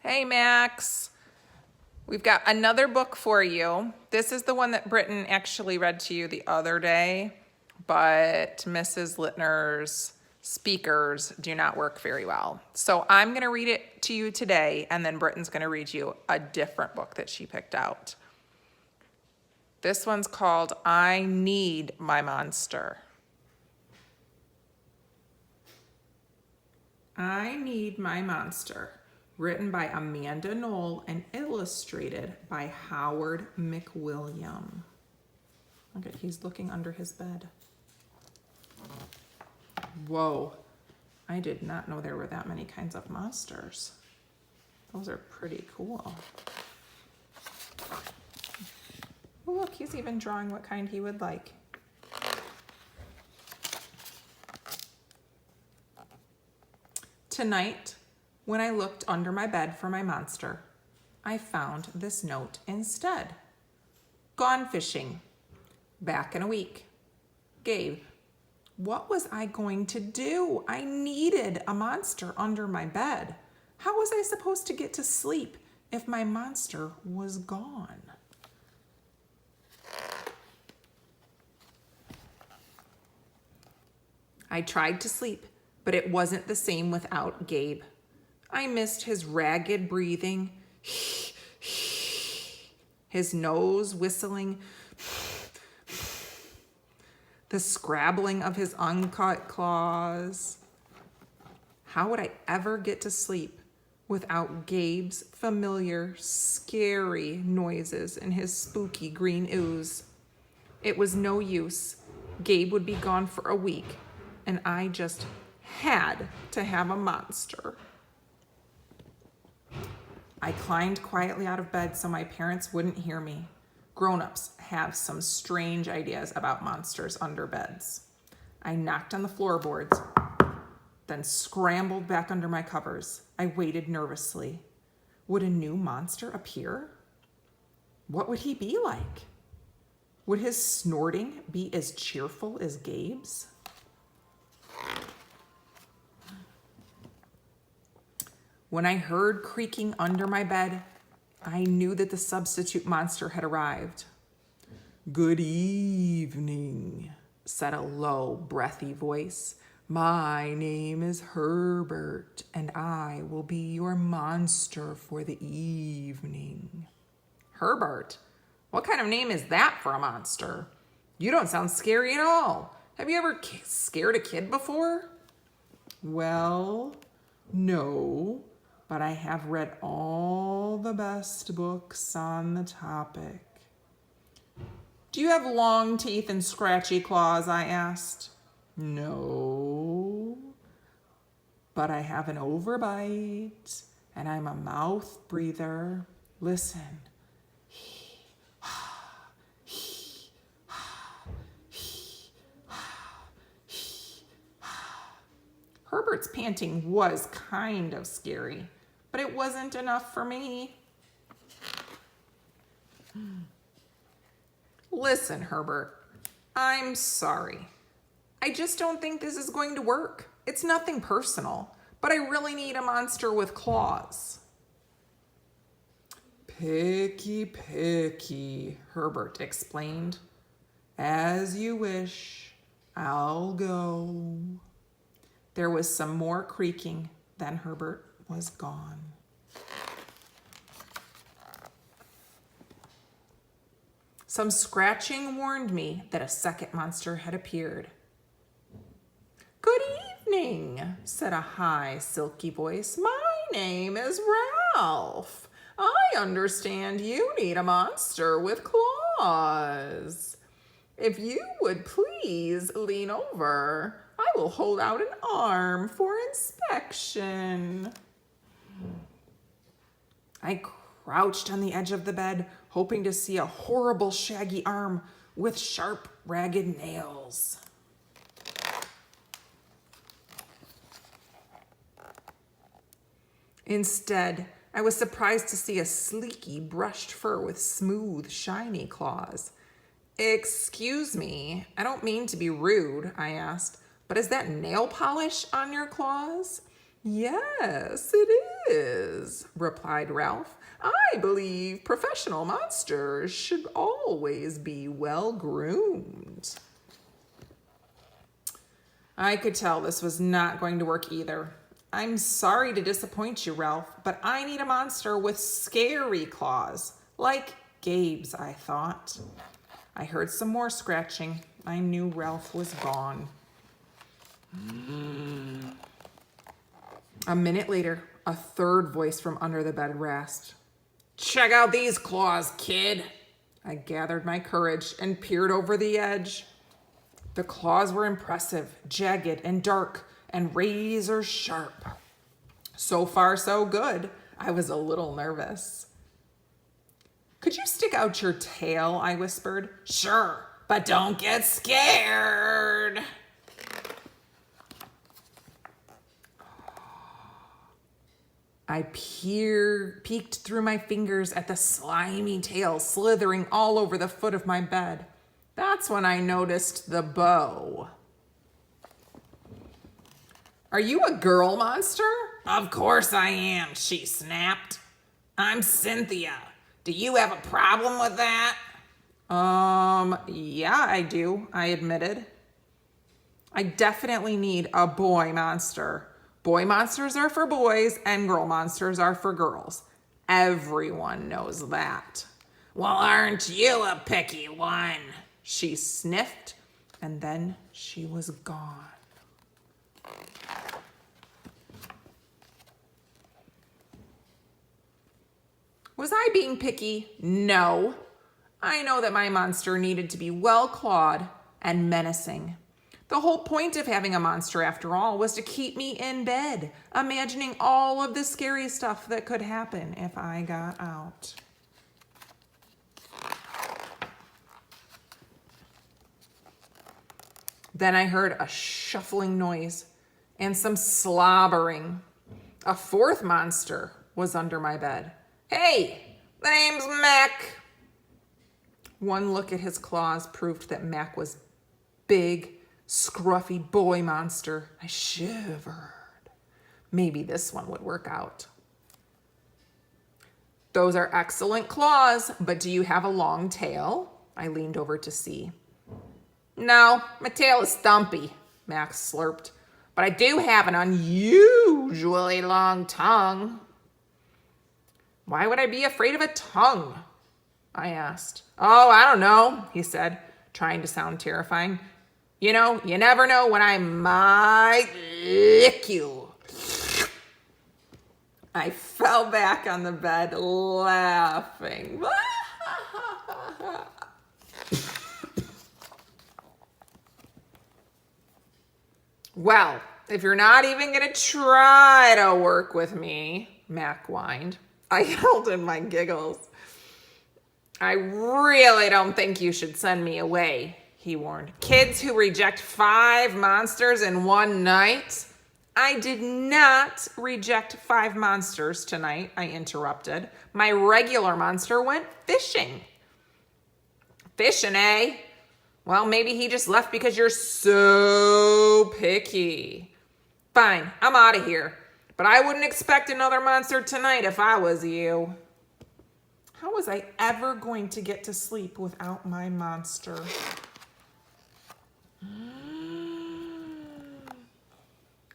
Hey, Max. We've got another book for you. This is the one that Britton actually read to you the other day, but Mrs. Littner's speakers do not work very well. So I'm going to read it to you today, and then Britton's going to read you a different book that she picked out. This one's called I Need My Monster. I Need My Monster, written by Amanda Noll and illustrated by Howard McWilliam. Okay, he's looking under his bed. Whoa, I did not know there were that many kinds of monsters. Those are pretty cool. Oh, look, he's even drawing what kind he would like. Tonight, when I looked under my bed for my monster, I found this note instead. Gone fishing. Back in a week. Gabe. What was I going to do? I needed a monster under my bed. How was I supposed to get to sleep if my monster was gone? I tried to sleep, but it wasn't the same without Gabe. I missed his ragged breathing, his nose whistling, the scrabbling of his uncut claws. How would I ever get to sleep without Gabe's familiar, scary noises and his spooky green ooze? It was no use. Gabe would be gone for a week, and I just had to have a monster. I climbed quietly out of bed so my parents wouldn't hear me. Grown-ups have some strange ideas about monsters under beds. I knocked on the floorboards, then scrambled back under my covers. I waited nervously. Would a new monster appear? What would he be like? Would his snorting be as cheerful as Gabe's? When I heard creaking under my bed, I knew that the substitute monster had arrived. Good evening, said a low, breathy voice. My name is Herbert, and I will be your monster for the evening. Herbert? What kind of name is that for a monster? You don't sound scary at all. Have you ever scared a kid before? Well, no. But I have read all the best books on the topic. Do you have long teeth and scratchy claws? I asked. No, but I have an overbite and I'm a mouth breather. Listen. Herbert's panting was kind of scary, but it wasn't enough for me. Listen, Herbert, I'm sorry. I just don't think this is going to work. It's nothing personal, but I really need a monster with claws. Picky, Herbert explained. As you wish, I'll go. There was some more creaking, then Herbert was gone. Some scratching warned me that a second monster had appeared. Good evening, said a high, silky voice. My name is Ralph. I understand you need a monster with claws. If you would please lean over, I will hold out an arm for inspection. I crouched on the edge of the bed, hoping to see a horrible shaggy arm with sharp, ragged nails. Instead, I was surprised to see a sleeky, brushed fur with smooth, shiny claws. Excuse me, I don't mean to be rude, I asked, but is that nail polish on your claws? Yes, it is, replied Ralph. I believe professional monsters should always be well groomed. I could tell this was not going to work either. I'm sorry to disappoint you, Ralph, but I need a monster with scary claws, like Gabe's, I thought. I heard some more scratching. I knew Ralph was gone. A minute later, a third voice from under the bed rasped. Check out these claws, kid. I gathered my courage and peered over the edge. The claws were impressive, jagged and dark, and razor sharp. So far, so good. I was a little nervous. Could you stick out your tail? I whispered. Sure, but don't get scared. I peeked through my fingers at the slimy tail slithering all over the foot of my bed. That's when I noticed the bow. Are you a girl monster? Of course I am, she snapped. I'm Cynthia. Do you have a problem with that? Yeah, I do, I admitted. I definitely need a boy monster. Boy monsters are for boys and girl monsters are for girls. Everyone knows that. Well, aren't you a picky one? She sniffed, and then she was gone. Was I being picky? No. I know that my monster needed to be well-clawed and menacing. The whole point of having a monster, after all, was to keep me in bed, imagining all of the scary stuff that could happen if I got out. Then I heard a shuffling noise and some slobbering. A fourth monster was under my bed. Hey, the name's Mac. One look at his claws proved that Mac was big, scruffy boy monster. I shivered. Maybe this one would work out. Those are excellent claws, but do you have a long tail? I leaned over to see. No, my tail is stumpy, Max slurped, but I do have an unusually long tongue. Why would I be afraid of a tongue? I asked. Oh, I don't know, he said, trying to sound terrifying. You know, you never know when I might lick you. I fell back on the bed laughing. Well, if you're not even going to try to work with me, Mac whined. I held in my giggles. I really don't think you should send me away, he warned. Kids who reject 5 monsters in one night? I did not reject 5 monsters tonight, I interrupted. My regular monster went fishing. Fishing, eh? Well, maybe he just left because you're so picky. Fine, I'm out of here. But I wouldn't expect another monster tonight if I was you. How was I ever going to get to sleep without my monster?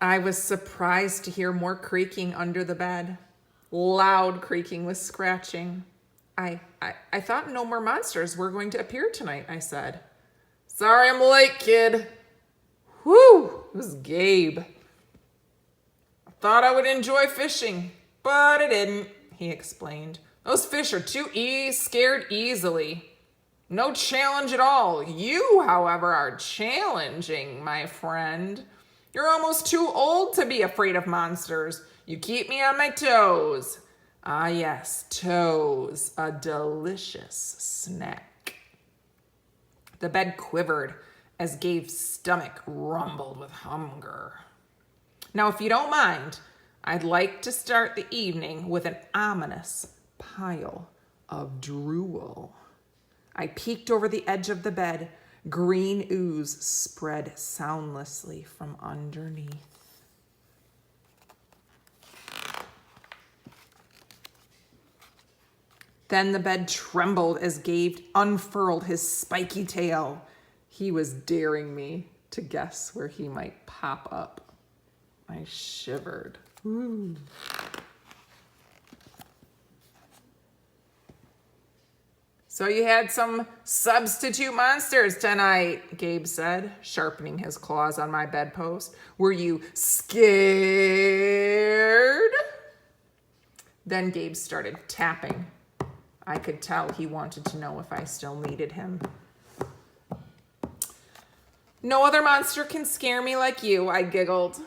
I was surprised to hear more creaking under the bed. Loud creaking with scratching. I thought no more monsters were going to appear tonight, I said. Sorry I'm late, kid. Whew, it was Gabe. I thought I would enjoy fishing, but I didn't, he explained. Those fish are too scared easily. No challenge at all. You, however, are challenging, my friend. You're almost too old to be afraid of monsters. You keep me on my toes. Ah, yes, toes, a delicious snack. The bed quivered as Gabe's stomach rumbled with hunger. Now, if you don't mind, I'd like to start the evening with an ominous pile of drool. I peeked over the edge of the bed. Green ooze spread soundlessly from underneath. Then the bed trembled as Gabe unfurled his spiky tail. He was daring me to guess where he might pop up. I shivered. Ooh. So you had some substitute monsters tonight, Gabe said, sharpening his claws on my bedpost. Were you scared? Then Gabe started tapping. I could tell he wanted to know if I still needed him. No other monster can scare me like you, I giggled,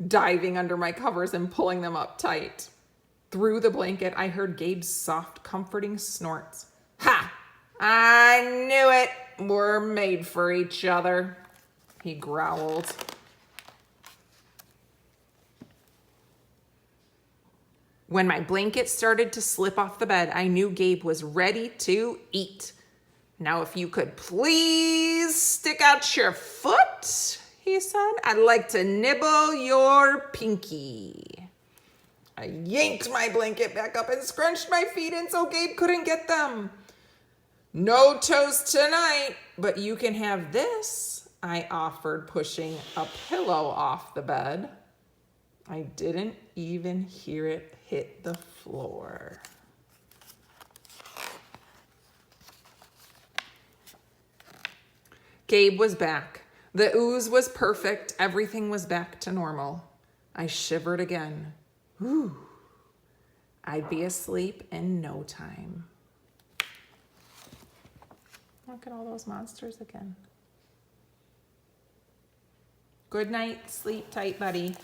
diving under my covers and pulling them up tight. Through the blanket, I heard Gabe's soft, comforting snorts. Ha! I knew it! We're made for each other, he growled. When my blanket started to slip off the bed, I knew Gabe was ready to eat. Now, if you could please stick out your foot, he said, I'd like to nibble your pinky. I yanked my blanket back up and scrunched my feet in so Gabe couldn't get them. No toast tonight, but you can have this, I offered, pushing a pillow off the bed. I didn't even hear it hit the floor. Gabe was back. The ooze was perfect. Everything was back to normal. I shivered again. Whew. I'd be asleep in no time. Look at all those monsters again. Good night. Sleep tight, buddy.